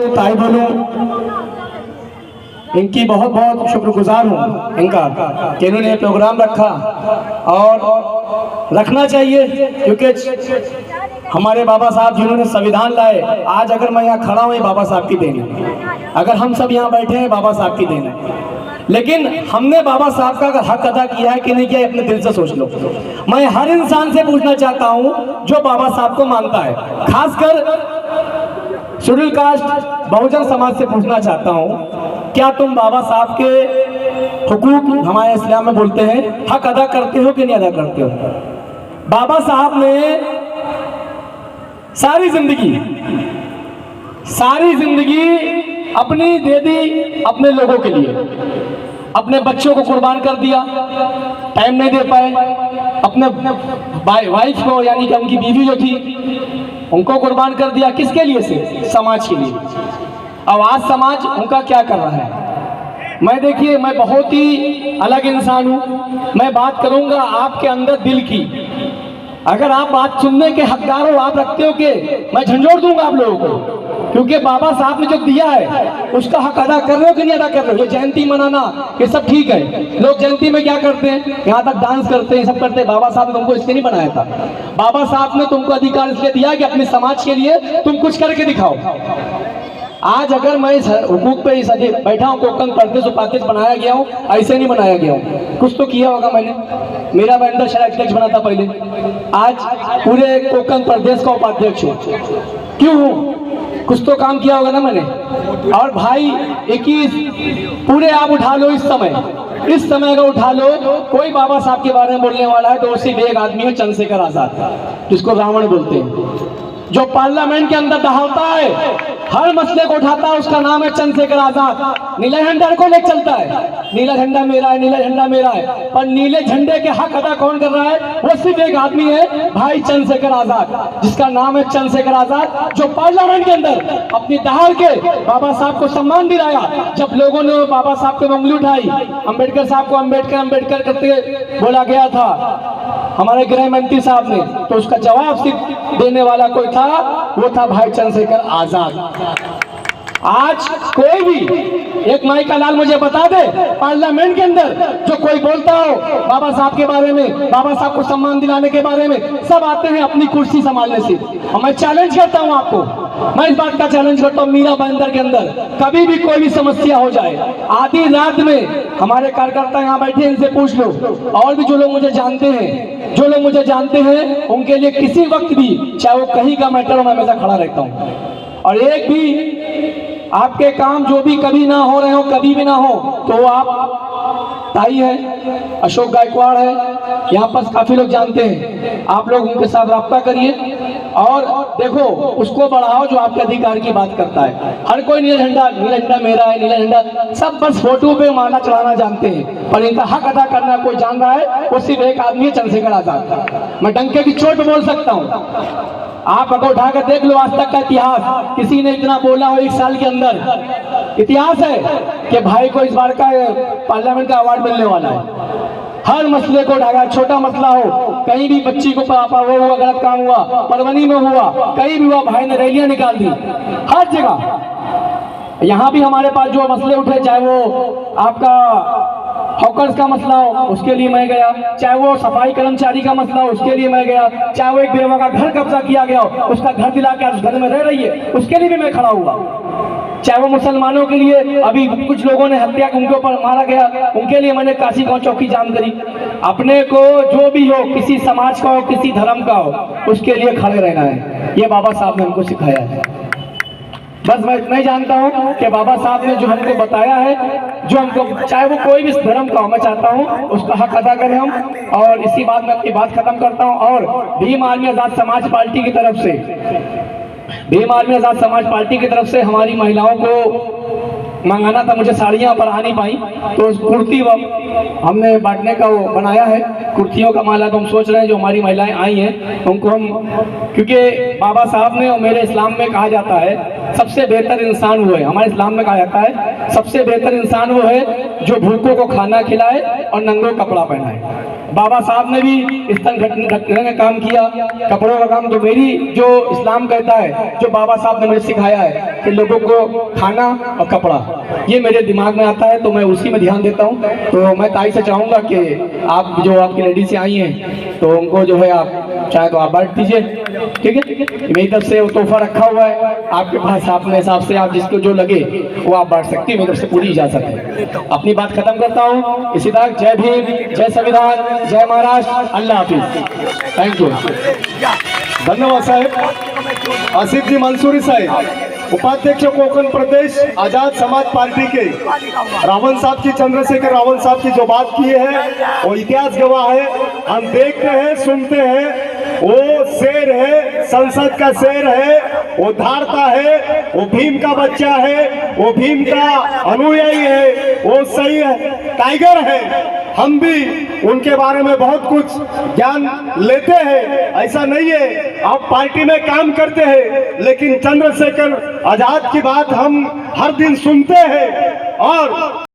ताई बोलूं, इनकी बहुत बहुत शुक्रगुजार हूँ इनका कि इन्होंने प्रोग्राम रखा और रखना चाहिए, क्योंकि हमारे बाबा साहब जिन्होंने संविधान लाए, आज अगर मैं यहाँ खड़ा हूँ ये बाबा साहब की देन है। अगर हम सब यहाँ बैठे हैं बाबा साहब की देन है। लेकिन हमने बाबा साहब का अगर हक अदा किया है कि नहीं किया, अपने दिल से सोच लो। मैं हर इंसान से पूछना चाहता हूँ जो बाबा साहब को मानता है, खासकर शेड्यूल कास्ट बहुजन समाज से पूछना चाहता हूँ, क्या तुम बाबा साहब के हुकूक हमारे इस्लाम में बोलते हैं हक अदा करते हो कि नहीं अदा करते हो? बाबा साहब ने सारी जिंदगी अपनी दे दी अपने लोगों के लिए, अपने बच्चों को कुर्बान कर दिया, टाइम नहीं दे पाए, अपने वाइफ को यानी कि उनकी बीवी जो थी उनको कुर्बान कर दिया, किसके लिए से? समाज के लिए। अब आज समाज उनका क्या कर रहा है? मैं देखिए, मैं बहुत ही अलग इंसान हूँ, मैं बात करूंगा आपके अंदर दिल की। अगर आप बात सुनने के हकदार हो, आप रखते हो कि मैं झंझोड़ दूंगा आप लोगों को, क्योंकि बाबा साहब ने जो दिया है उसका हक अदा कर रहे हो कि नहीं अदा कर रहे हो? ये जयंती मनाना ये सब ठीक है, लोग जयंती में क्या करते हैं, यहाँ तक डांस करते हैं, सब करते हैं। बाबा साहब ने तुमको इसलिए नहीं बनाया था, बाबा साहब ने तुमको अधिकार इसलिए दिया कि अपने समाज के लिए तुम कुछ करके दिखाओ। आज अगर मैं इस हुकूक पे इस बैठा हूँ, कोकन प्रदेश उपाध्यक्ष बनाया गया हूँ, ऐसे नहीं बनाया गया हूँ, कुछ तो किया होगा मैंने। मेरा बैंडर शहर अध्यक्ष बना था पहले, आज पूरे कोकन प्रदेश का उपाध्यक्ष हूँ। क्यों हूँ? कुछ तो काम किया होगा ना मैंने। और भाई 21 पूरे आप उठा लो, इस समय का उठा लो, कोई बाबा साहब के बारे में बोलने वाला है तो सिर्फ एक आदमी है, चंद्रशेखर आजाद, जिसको रावण बोलते हैं, जो पार्लियामेंट के अंदर दहाड़ता है, हर मसले को उठाता है, उसका नाम है चंद्रशेखर आजाद। नीले झंडे को लेकर चलता है, नीला झंडा मेरा है, नीला झंडा मेरा है, पर नीले झंडे के हक अदा कौन कर रहा है? वो सिर्फ एक आदमी है, भाई चंद्रशेखर आजाद, जिसका नाम है चंद्रशेखर आजाद, जो पार्लियामेंट के अंदर अपनी दहाड़ के बाबा साहब को सम्मान दिलाया। जब लोगों ने बाबा साहब को उंगली उठाई, अम्बेडकर साहब को अम्बेडकर करते बोला गया था हमारे गृह मंत्री साहब ने, तो उसका जवाब सिर्फ देने वाला कोई था, वो था भाई चंद्रशेखर आजाद। आज कोई भी एक माई का लाल मुझे बता दे, पार्लियामेंट के अंदर जो कोई बोलता हो बाबा साहब के बारे में, बाबा साहब को सम्मान दिलाने के बारे में, सब आते हैं अपनी कुर्सी संभालने से। और मैं चैलेंज करता हूं आपको, मैं इस बात का चैलेंज करता हूं, मीरा बंदर के अंदर कभी भी कोई भी समस्या हो जाए, आधी रात में हमारे कार्यकर्ता यहाँ बैठे, इनसे पूछ लो, और भी जो लोग मुझे जानते हैं, उनके लिए किसी वक्त भी, चाहे वो कहीं का मैटर हो, मैं हमेशा खड़ा रहता हूँ। और एक भी आपके काम जो भी कभी ना हो रहे हो, कभी भी ना हो, तो वो आप ताई है, अशोक गायकवाड़ है, यहाँ पर काफी लोग जानते हैं, आप लोग उनके साथ रब्ता करिए और देखो उसको बढ़ाओ जो आपके अधिकार की बात करता है। हर कोई नीला झंडा मेरा है, नीला झंडा, सब बस फोटो पे माला चढ़ाना जानते हैं, पर इनका हक अदा करना कोई जान रहा है, वो सिर्फ एक आदमी है, चंद्रशेखर आजाद। मैं डंके की चोट पे बोल सकता हूँ, आप अगर उठाकर देख लो आज तक का इतिहास, किसी ने इतना बोला हो एक साल के अंदर। इतिहास है कि भाई को इस बार का पार्लियामेंट का अवार्ड मिलने वाला है। हर मसले को उठाकर, छोटा मसला हो, कहीं भी बच्ची को पापा वो हुआ, गलत काम हुआ, परवनी में हुआ, कहीं भी हुआ, भाई ने रैलियां निकाल दी, हर जगह। यहाँ भी हमारे पास जो मसले उठे, चाहे वो आपका हॉकर्स का मसला हो, उसके लिए मैं गया, चाहे वो सफाई कर्मचारी का मसला हो, उसके लिए मैं गया, चाहे वो एक बेवा का घर कब्जा किया गया हो, उसका घर दिला के उस घर में रह रही है, उसके लिए भी मैं खड़ा हुआ, चाहे वो मुसलमानों के लिए अभी कुछ लोगों ने हत्या उनके ऊपर मारा गया, उनके लिए मैंने काशी गांव चौकी जाम करी। अपने को जो भी हो, किसी समाज का हो, किसी धर्म का हो, उसके लिए खड़े रहना है, ये बाबा साहब ने हमको सिखाया है। बस मैं इतना ही जानता हूँ कि बाबा साहब ने जो हमको बताया है, जो हमको, चाहे वो कोई भी धर्म का हो, मैं चाहता हूँ उसका हक अदा करें हम। और इसी बात में अपनी बात खत्म करता हूँ। और भीम आर्मी आजाद समाज पार्टी की तरफ से, भीम आर्मी आजाद समाज पार्टी की तरफ से हमारी महिलाओं को मंगाना था, मुझे साड़ियाँ पर आ नहीं पाई, तो कुर्ती हमने बांटने का वो बनाया है, कुर्तियों का माला। तो हम सोच रहे हैं जो हमारी महिलाएं आई हैं उनको हम, क्योंकि बाबा साहब ने और मेरे इस्लाम में कहा जाता है सबसे बेहतर इंसान वो है, हमारे इस्लाम में कहा जाता है सबसे बेहतर इंसान वो है जो भूखों को खाना खिलाए और नंगों कपड़ा पहनाए। बाबा साहब ने भी इस संगठन का काम किया, कपड़ों का काम। तो मेरी जो इस्लाम कहता है, जो बाबा साहब ने मुझे सिखाया है कि लोगों को खाना और कपड़ा, ये मेरे दिमाग में आता है, तो मैं उसी में ध्यान देता हूँ। तो मैं ताई से चाहूँगा कि आप जो आपकी लेडी से आई हैं, तो उनको जो है आप चाहे तो आप बांट दीजिए, ठीक है। मेरी तरफ से वो तोहफा रखा हुआ है आपके पास, अपने हिसाब से आप जिसको जो लगे वो आप बांट सकती है, मेरी तरफ से पूरी इजाजत है। अपनी बात खत्म करता हूँ इसी तक। जय भीम, जय संविधान, जय महाराष्ट्र, अल्लाह हाफिज, थैंक यू। धन्यवाद साहेब। आसिफ जी मंसूरी साहेब, उपाध्यक्ष कोकण प्रदेश आजाद समाज पार्टी के रावण साहब की, चंद्रशेखर रावण साहब की जो बात की है वो इतिहास गवाह है। हम देखते हैं, सुनते हैं, वो शेर है, संसद का शेर है, वो धारता है, वो भीम का बच्चा है, वो भीम का अनुयायी है, वो सही है, टाइगर है। हम भी उनके बारे में बहुत कुछ ज्ञान लेते हैं, ऐसा नहीं है। आप पार्टी में काम करते हैं, लेकिन चंद्रशेखर आजाद की बात हम हर दिन सुनते हैं। और